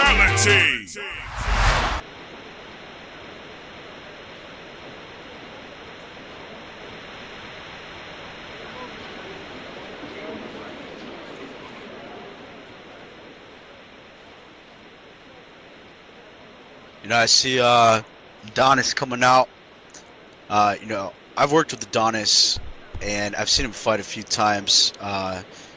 Fightality. I see Adonis coming out. I've worked with Adonis, and I've seen him fight a few times.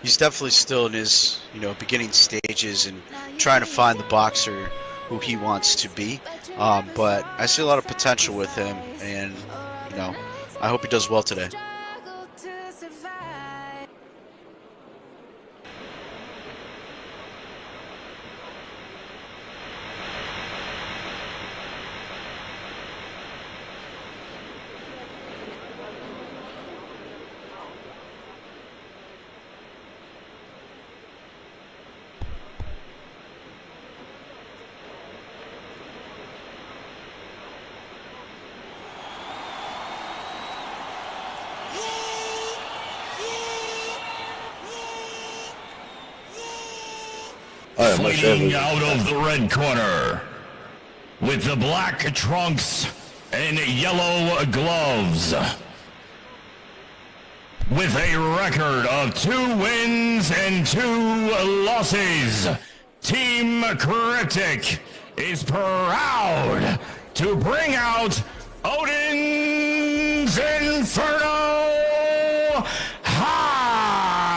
He's definitely still in his, beginning stages and trying to find the boxer who he wants to be. But I see a lot of potential with him, and, I hope he does well today. Fighting out of the red corner, with the black trunks and yellow gloves, with a record of 2 wins and 2 losses, Team Cryptic is proud to bring out Odin's Inferno Hotadonis.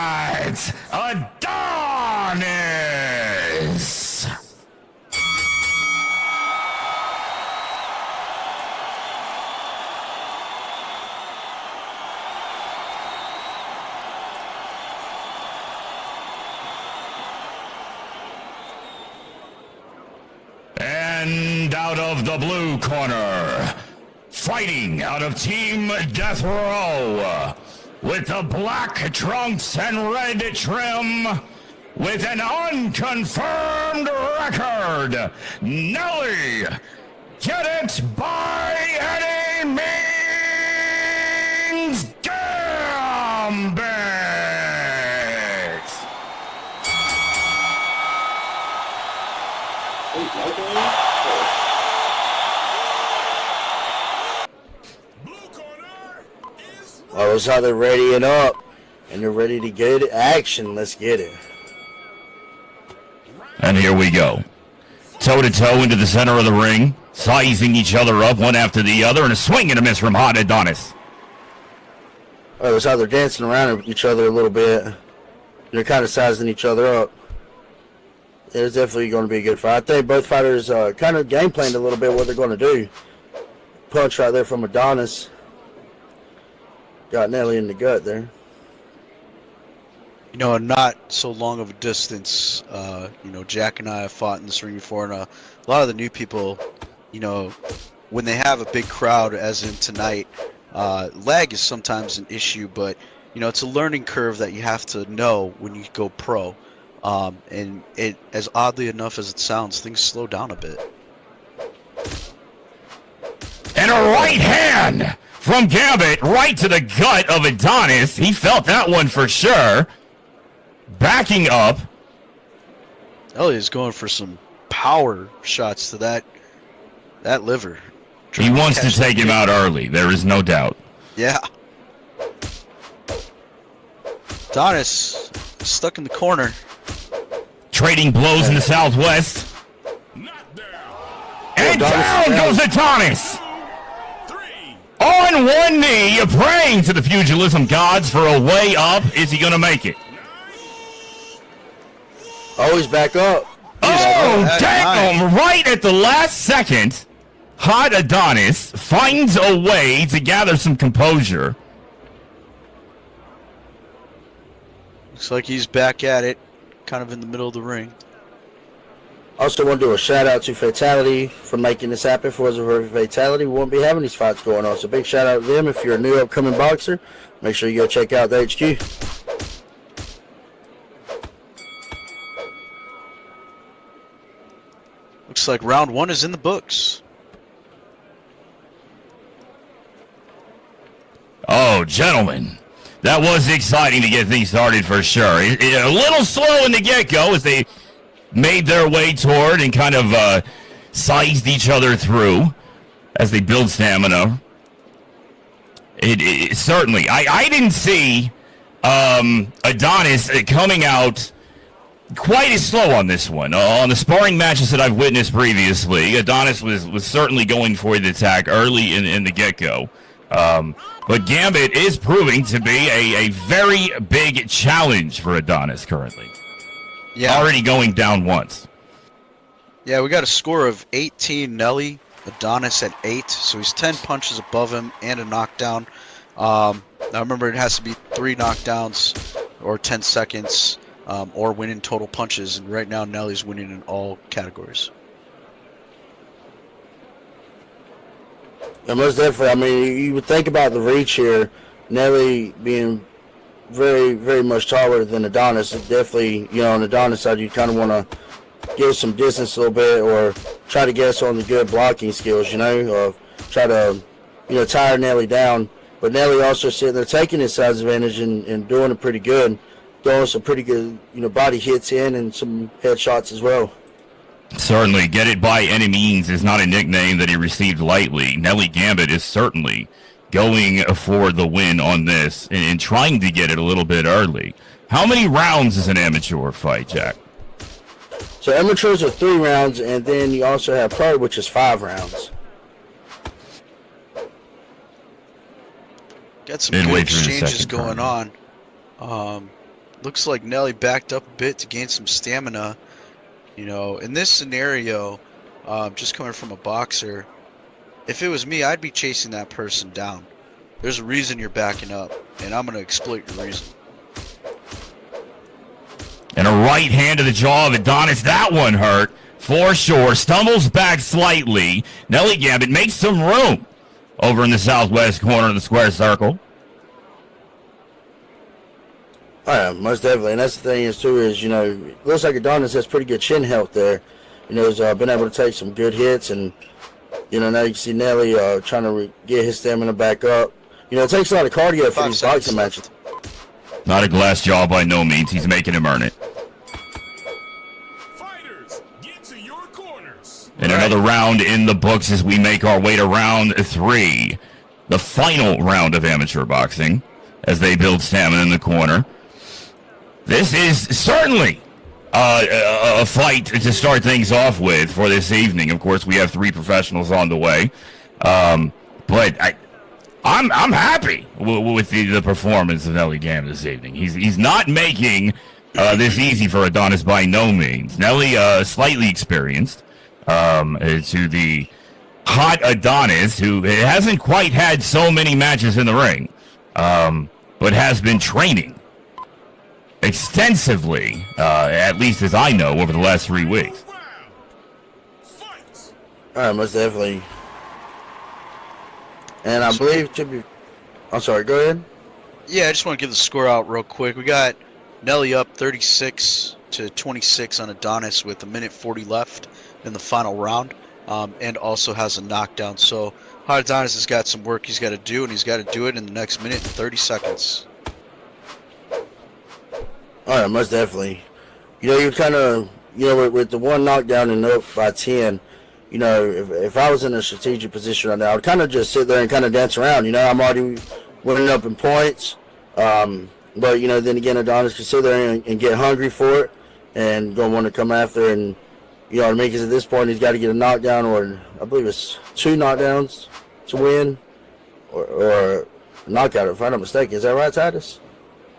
And out of the blue corner, fighting out of Team Death Row, with the black trunks and red trim, with an unconfirmed record, Nelly, get it by any means, Gambit! I was how they're readying up, and they're ready to get it. Action, let's get it. And here we go. Toe-to-toe into the center of the ring, sizing each other up one after the other, and a swing and a miss from Hotadonis. It was how they're dancing around each other a little bit. They're kind of sizing each other up. It's definitely going to be a good fight. I think both fighters kind of game planned a little bit what they're going to do. Punch right there from Adonis. Got Nelly in the gut there. Not so long of a distance, Jack and I have fought in this ring before, and a lot of the new people, when they have a big crowd, as in tonight, lag is sometimes an issue, but, it's a learning curve that you have to know when you go pro. And it, as oddly enough as it sounds, things slow down a bit. And a right hand from Gambit right to the gut of Adonis. He felt that one for sure. Backing up. Elliott's going for some power shots to that liver. He wants to take him out early. There is no doubt. Yeah. Adonis stuck in the corner. Trading blows in the southwest. And down goes Adonis. On one knee, praying to the pugilism gods for a way up. Is he going to make it? Oh, he's back up. Oh, damn! Right at the last second, Hotadonis finds a way to gather some composure. Looks like he's back at it, kind of in the middle of the ring. Also want to do a shout out to Fightality for making this happen. If it wasn't for Fightality, we wouldn't be having these fights going on. So big shout out to them. If you're a new upcoming boxer, make sure you go check out the HQ. Looks like round 1 is in the books. Oh, gentlemen, that was exciting to get things started for sure. A little slow in the get-go as they made their way toward and kind of sized each other through as they build stamina. It certainly, I didn't see Adonis coming out quite as slow on this one. On the sparring matches that I've witnessed previously, Adonis was certainly going for the attack early in the get-go. But Gambit is proving to be a very big challenge for Adonis currently. Yeah. Already going down once. Yeah, we got a score of 18 Nelly, Adonis at 8, so he's 10 punches above him and a knockdown. Now remember, it has to be 3 knockdowns or 10 seconds or winning total punches, and right now Nelly's winning in all categories. Yeah, most definitely. I mean, you would think about the reach here, Nelly being very, very much taller than Adonis. Definitely, on the Adonis side, you kind of want to give some distance a little bit or try to guess on the good blocking skills, or try to, tire Nelly down. But Nelly also sitting there taking his size advantage and doing it pretty good, throwing some pretty good, body hits in and some headshots as well. Certainly, get it by any means is not a nickname that he received lightly. Nelly Gambit is certainly going for the win on this and trying to get it a little bit early. How many rounds is an amateur fight, Jack? So amateurs are 3 rounds, and then you also have pro, which is 5 rounds. Got some good exchanges going on. Looks like Nelly backed up a bit to gain some stamina. In this scenario, just coming from a boxer, if it was me, I'd be chasing that person down. There's a reason you're backing up, and I'm going to exploit your reason. And a right hand to the jaw of Adonis. That one hurt for sure. Stumbles back slightly. Nelly Gambit makes some room over in the southwest corner of the square circle. Oh, yeah, most definitely. And that's the thing is, too, is, it looks like Adonis has pretty good chin health there. He's been able to take some good hits. And, now you can see Nelly trying to get his stamina back up. It takes a lot of cardio for these boxing matches. Not a glass jaw by no means. He's making him earn it. Fighters, get to your corners. And another round in the books as we make our way to round 3. The final round of amateur boxing as they build stamina in the corner. This is certainly a fight to start things off with for this evening. Of course, we have 3 professionals on the way. But I'm happy with the performance of Nelly Gambit this evening. He's not making this easy for Adonis by no means. Nelly slightly experienced to the hot Adonis, who hasn't quite had so many matches in the ring, but has been training extensively, at least as I know, over the last 3 weeks. All right, most definitely. And I believe to be... I'm sorry, go ahead. Yeah, I just want to give the score out real quick. We got Nelly up 36-26 on Adonis with 1:40 left in the final round, and also has a knockdown. So Hotadonis has got some work he's got to do, and he's got to do it in the next minute and 30 seconds. All right, most definitely. You're kind of, with the one knockdown and up by 10, if I was in a strategic position right now, I would kind of just sit there and kind of dance around. I'm already winning up in points. But, then again, Adonis can sit there and get hungry for it and going to want to come after. And, because at this point, he's got to get a knockdown, or I believe it's 2 knockdowns to win, or a knockout, if I'm not mistaken. Is that right, Titus?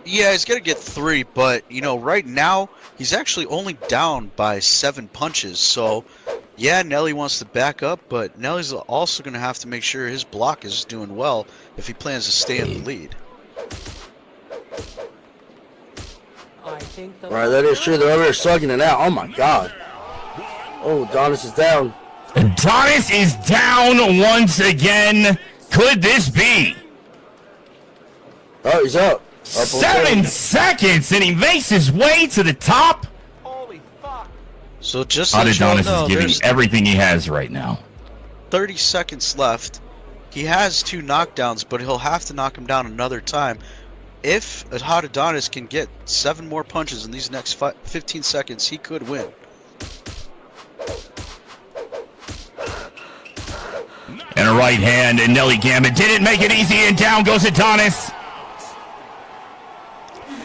Yeah, he's got to get 3, but, right now, he's actually only down by 7 punches. So, yeah, Nelly wants to back up, but Nelly's also going to have to make sure his block is doing well if he plans to stay in the lead. Right, that is true. They're over there slugging it out. Oh, my God. Oh, Adonis is down. Adonis is down once again. Could this be? Oh, he's up. 7 seconds, and he makes his way to the top. Holy fuck. So just so you Adonis know, is giving there's everything he has right now. 30 seconds left. He has 2 knockdowns, but he'll have to knock him down another time. If Hotadonis can get 7 more punches in these next 15 seconds, he could win. And a right hand, and Nelly Gambit didn't make it easy, and down goes Hotadonis.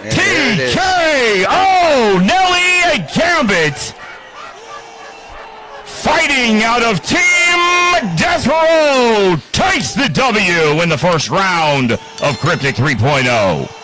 TKO! Nelly Gambit fighting out of Team Death Row takes the W in the first round of Cryptic 3.0.